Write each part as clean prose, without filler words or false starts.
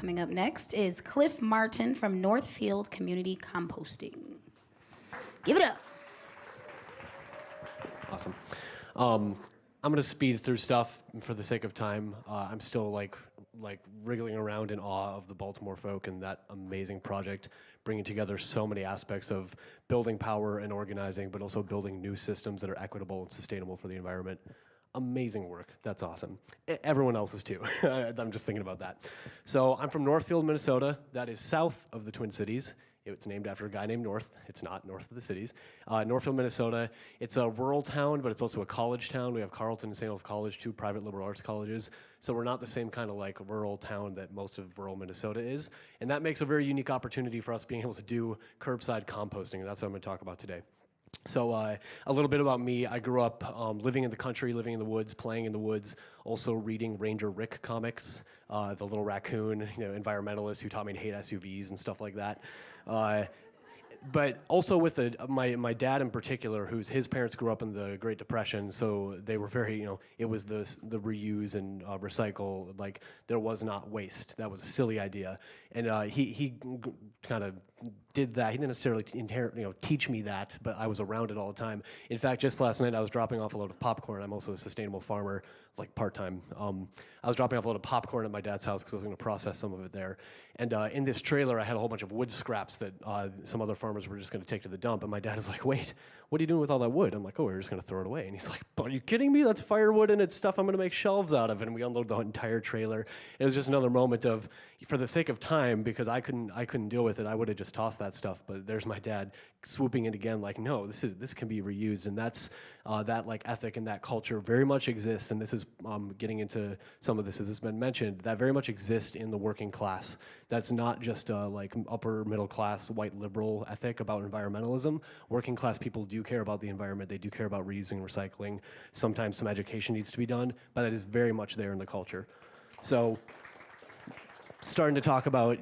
Coming up next is Cliff Martin from Northfield Community Composting. Give it up. Awesome. I'm going to speed through stuff for the sake of time. I'm still like wriggling around in awe of the Baltimore folk and that amazing project, bringing together so many aspects of building power and organizing, but also building new systems that are equitable and sustainable for the environment. Amazing work. That's awesome. Everyone else's too. I'm just thinking about that. So I'm from Northfield, Minnesota. That is south of the Twin Cities. It's named after a guy named North. It's not north of the cities. Northfield, Minnesota. It's a rural town, but it's also a college town. We have Carleton and St. Olaf College, two private liberal arts colleges. So we're not the same kind of like rural town that most of rural Minnesota is. And that makes a very unique opportunity for us being able to do curbside composting. And that's what I'm going to talk about today. So a little bit about me. I grew up living in the country, living in the woods, playing in the woods, also reading Ranger Rick comics, the little raccoon, environmentalist who taught me to hate SUVs and stuff like that. But also with my dad in particular, his parents grew up in the Great Depression, so they were very, it was the reuse and recycle. Like there was not waste. That was a silly idea, and he kind of did that. He didn't necessarily teach me that, but I was around it all the time. In fact, just last night I was dropping off a load of popcorn. I'm also a sustainable farmer, like part-time. I was dropping off a load of popcorn at my dad's house because I was going to process some of it there. And in this trailer, I had a whole bunch of wood scraps that some other farmers were just going to take to the dump. And my dad is like, "Wait, what are you doing with all that wood?" I'm like, "Oh, we're just going to throw it away." And he's like, "Are you kidding me? That's firewood and it's stuff I'm going to make shelves out of." And we unloaded the entire trailer. It was just another moment of, for the sake of time, because I couldn't deal with it, I would have just tossed that stuff. But there's my dad swooping in again, like, "No, this can be reused." And that's that like ethic and that culture very much exists. And this is getting into some of this as has been mentioned. That very much exists in the working class. That's not just like upper middle class white liberal ethic about environmentalism. Working class people do care about the environment. They do care about reusing and recycling. Sometimes some education needs to be done, but that is very much there in the culture. So starting to talk about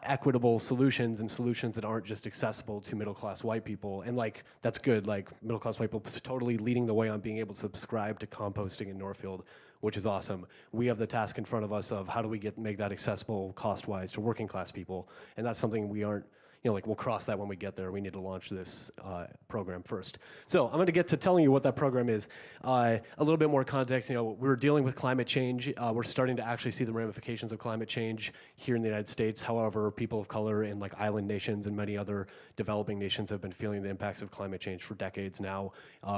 equitable solutions and solutions that aren't just accessible to middle class white people, and like that's good. Like middle class white people totally leading the way on being able to subscribe to composting in Northfield, which is awesome. We have the task in front of us of how do we make that accessible cost-wise to working class people, and that's something we aren't. We'll cross that when we get there. We need to launch this program first. So I'm going to get to telling you what that program is. A little bit more context. We're dealing with climate change. We're starting to actually see the ramifications of climate change here in the United States. However, people of color in like island nations and many other developing nations have been feeling the impacts of climate change for decades now.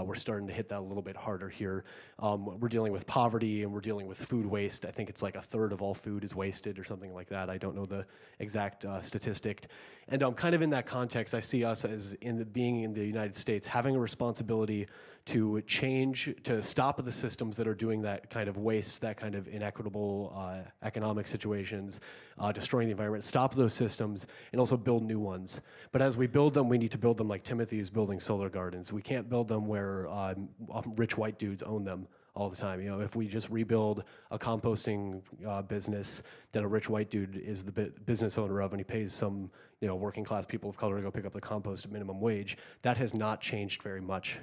We're starting to hit that a little bit harder here. We're dealing with poverty and we're dealing with food waste. I think it's like a third of all food is wasted or something like that. I don't know the exact statistic. And kind of in that context, I see us as being in the United States having a responsibility to change, to stop the systems that are doing that kind of waste, that kind of inequitable economic situations, destroying the environment, stop those systems, and also build new ones. But as we build them, we need to build them like Timothy is building solar gardens. We can't build them where rich white dudes own them all the time. If we just rebuild a composting business that a rich white dude is the business owner of, and he pays some working class people of color to go pick up the compost at minimum wage, that has not changed very much.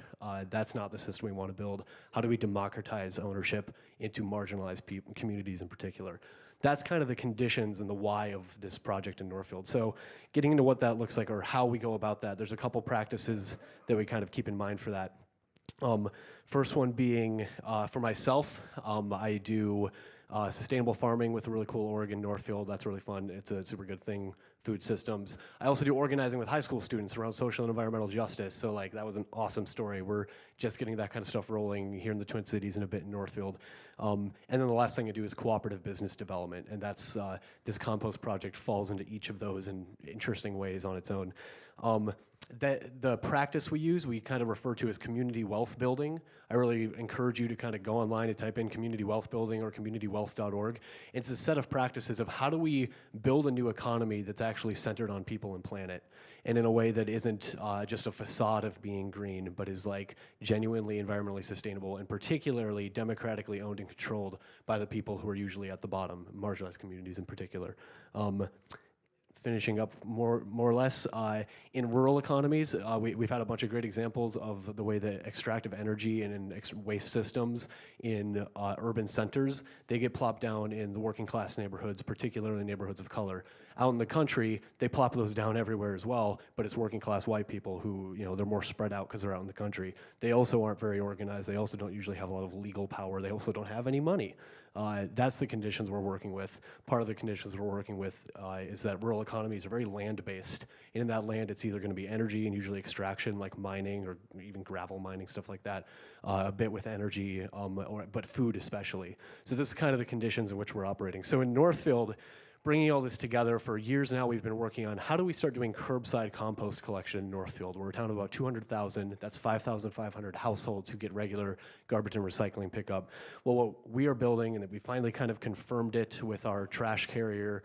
That's not the system we want to build. How do we democratize ownership into marginalized communities in particular? That's kind of the conditions and the why of this project in Northfield. So getting into what that looks like or how we go about that, there's a couple practices that we kind of keep in mind for that. First one being, for myself, I do sustainable farming with a really cool org in Northfield. That's really fun. It's a super good thing, food systems. I also do organizing with high school students around social and environmental justice. So like that was an awesome story. We're just getting that kind of stuff rolling here in the Twin Cities and a bit in Northfield. And then the last thing I do is cooperative business development. And that's, this compost project falls into each of those in interesting ways on its own. The practice we use, we kind of refer to as community wealth building. I really encourage you to kind of go online and type in community wealth building or communitywealth.org. It's a set of practices of how do we build a new economy that's actually centered on people and planet, and in a way that isn't just a facade of being green, but is like genuinely environmentally sustainable and particularly democratically owned and controlled by the people who are usually at the bottom, marginalized communities in particular. finishing up more or less. In rural economies, we've had a bunch of great examples of the way that extractive energy and in waste systems in urban centers, they get plopped down in the working class neighborhoods, particularly neighborhoods of color. Out in the country, they plop those down everywhere as well, but it's working class white people who, they're more spread out because they're out in the country. They also aren't very organized. They also don't usually have a lot of legal power. They also don't have any money. That's the conditions we're working with. Part of the conditions we're working with is that rural economies are very land-based. And in that land, it's either going to be energy and usually extraction, like mining or even gravel mining, stuff like that, a bit with energy, but food especially. So this is kind of the conditions in which we're operating. So in Northfield, bringing all this together, for years now, we've been working on how do we start doing curbside compost collection in Northfield. We're a town of about 200,000. That's 5,500 households who get regular garbage and recycling pickup. Well, what we are building, and that we finally kind of confirmed it with our trash carrier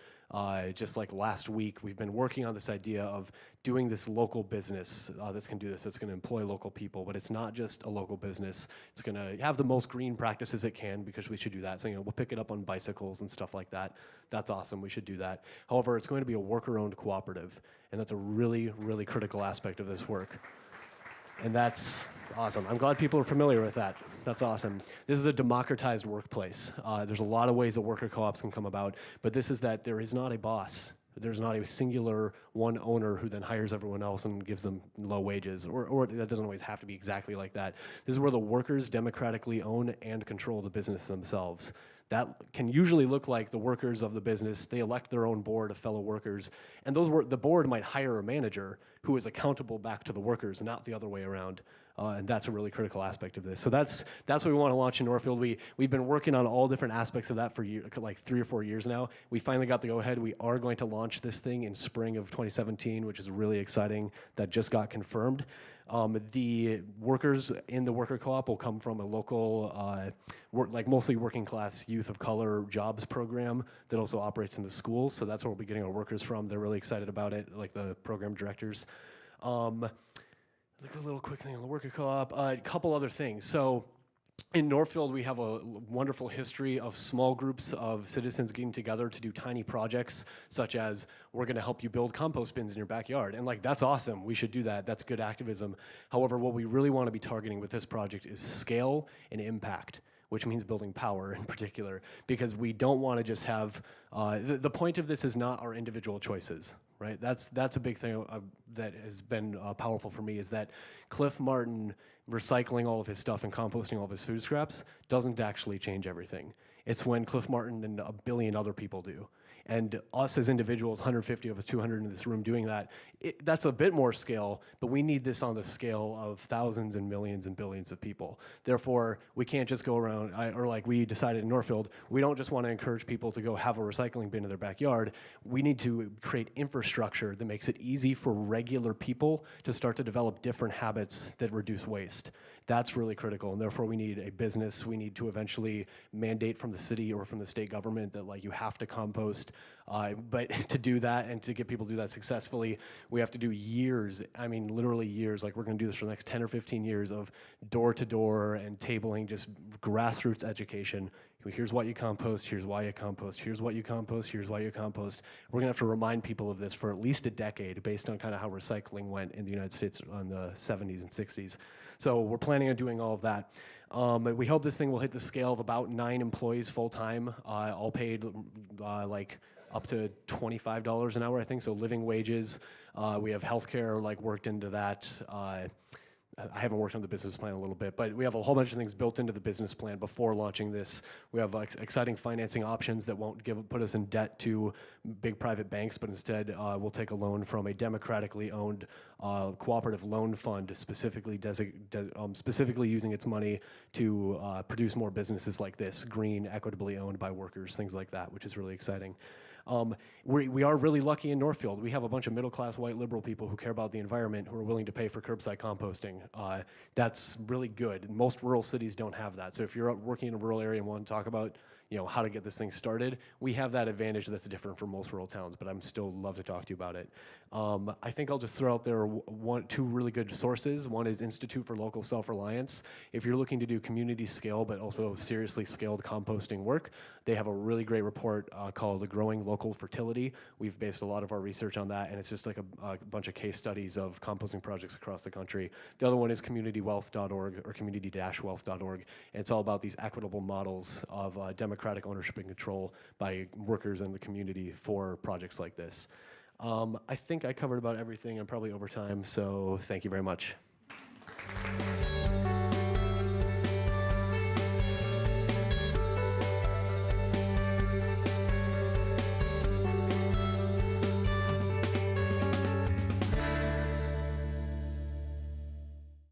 just like last week, we've been working on this idea of doing this local business that's going to do this, that's going to employ local people, but it's not just a local business. It's going to have the most green practices it can, because we should do that. So we'll pick it up on bicycles and stuff like that. That's awesome. We should do that. However, it's going to be a worker-owned cooperative, and that's a really, really critical aspect of this work. And that's awesome. I'm glad people are familiar with that. That's awesome. This is a democratized workplace. There's a lot of ways that worker co-ops can come about, but this is that there is not a boss. There's not a singular one owner who then hires everyone else and gives them low wages, or that doesn't always have to be exactly like that. This is where the workers democratically own and control the business themselves. That can usually look like the workers of the business, they elect their own board of fellow workers, and the board might hire a manager who is accountable back to the workers, not the other way around. And that's a really critical aspect of this. So that's what we want to launch in Northfield. We've been working on all different aspects of that for like 3 or 4 years now. We finally got the go-ahead. We are going to launch this thing in spring of 2017, which is really exciting. That just got confirmed. The workers in the worker co-op will come from a local, mostly working class youth of color jobs program that also operates in the schools. So that's where we'll be getting our workers from. They're really excited about it, like the program directors. Like a little quick thing on the worker co-op. A couple other things. So in Northfield, we have a wonderful history of small groups of citizens getting together to do tiny projects, such as we're going to help you build compost bins in your backyard. And that's awesome. We should do that. That's good activism. However, what we really want to be targeting with this project is scale and impact, which means building power in particular, because we don't want to just have, the point of this is not our individual choices, right? That's a big thing that has been powerful for me, is that Cliff Martin recycling all of his stuff and composting all of his food scraps doesn't actually change everything. It's when Cliff Martin and a billion other people do. And us as individuals, 150 of us, 200 in this room doing that, that's a bit more scale, but we need this on the scale of thousands and millions and billions of people. Therefore, we can't just go around, or like we decided in Northfield, we don't just want to encourage people to go have a recycling bin in their backyard. We need to create infrastructure that makes it easy for regular people to start to develop different habits that reduce waste. That's really critical, and therefore we need a business. We need to eventually mandate from the city or from the state government that you have to compost. But to do that and to get people to do that successfully, we have to do years, literally years, we're going to do this for the next 10 or 15 years of door-to-door and tabling, just grassroots education. Here's what you compost, here's why you compost, here's what you compost, here's why you compost. We're going to have to remind people of this for at least a decade based on kind of how recycling went in the United States in the 70s and 60s. So we're planning on doing all of that. We hope this thing will hit the scale of about 9 employees full-time, all paid up to $25 an hour, I think, so living wages. We have healthcare worked into that. I haven't worked on the business plan a little bit, but we have a whole bunch of things built into the business plan before launching this. We have exciting financing options that won't put us in debt to big private banks, but instead we'll take a loan from a democratically owned cooperative loan fund, specifically using its money to produce more businesses like this, green, equitably owned by workers, things like that, which is really exciting. We are really lucky in Northfield. We have a bunch of middle-class white liberal people who care about the environment who are willing to pay for curbside composting. That's really good. Most rural cities don't have that. So if you're working in a rural area and want to talk about how to get this thing started. We have that advantage that's different from most rural towns, but I'm still love to talk to you about it. I think I'll just throw out there two really good sources. One is Institute for Local Self-Reliance. If you're looking to do community scale, but also seriously scaled composting work, they have a really great report called Growing Local Fertility. We've based a lot of our research on that, and it's just like a bunch of case studies of composting projects across the country. The other one is communitywealth.org or community-wealth.org, and it's all about these equitable models of democratic ownership and control by workers in the community for projects like this. I think I covered about everything. I'm probably over time, so thank you very much.